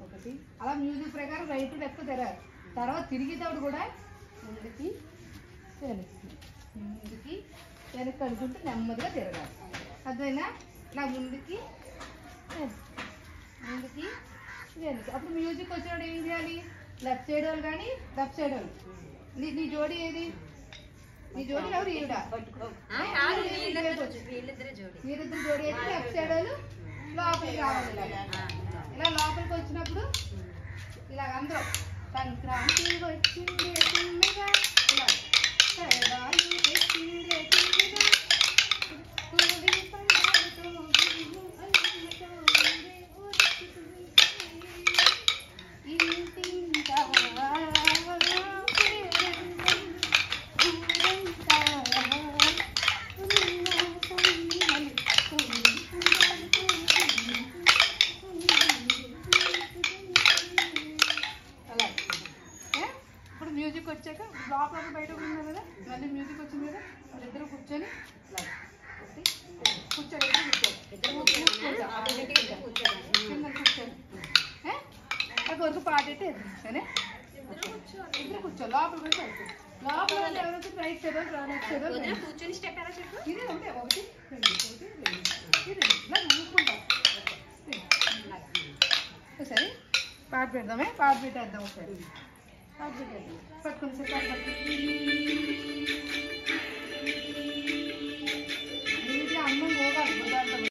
ఒకటి అలా మ్యూజిక్ ప్రకారం రైట్ లెఫ్ట్ తిరగాలి. తర్వాత తిరిగేటప్పుడు కూడా ముందుకి వెనక్కి ముందుకి వెనక్కి అనుకుంటూ నెమ్మదిగా తిరగాలి. అదేనా ఇలా ముందుకి ముందుకి వెనక్కి. అప్పుడు మ్యూజిక్ వచ్చినప్పుడు ఏం చేయాలి? లెఫ్ట్ సైడ్ వాళ్ళు కానీ లెఫ్ట్ సైడ్ వాళ్ళు. నీ జోడి ఏది? నీ జోడి ఎవరు? ఈవిడ. మీరిద్దరు జోడి అయితే లెఫ్ట్ సైడ్ వాళ్ళు లోపలికి రావాలి. ఇలా లోపలికి వచ్చినప్పుడు ఇలా అందరూ సంక్రాంతి వచ్చింది చిన్నగా ఇలా మ్యూజిక్ వచ్చాక లోపల బయట ఉన్నారు కదా, మళ్ళీ మ్యూజిక్ వచ్చింది కదా, వాళ్ళిద్దరు కూర్చొని కూర్చోండి. వరకు పాట అయితే సరే ఇద్దరు కూర్చోండి. లోపల కూడా లోపల ఎవరైతే రైట్ సైడ్ లెఫ్ట్ సైడ్ కూర్చొని స్టెప్ ఎలా చెప్పు. ఇదే ఒకటి ఒకటి రెండు ఒకటి రెండు ఇలా చూసుకుంటాం. సరే పాట పెడదామే, పాట పెట్టేద్దాం ఒకసారి. పట్టుకుని సార్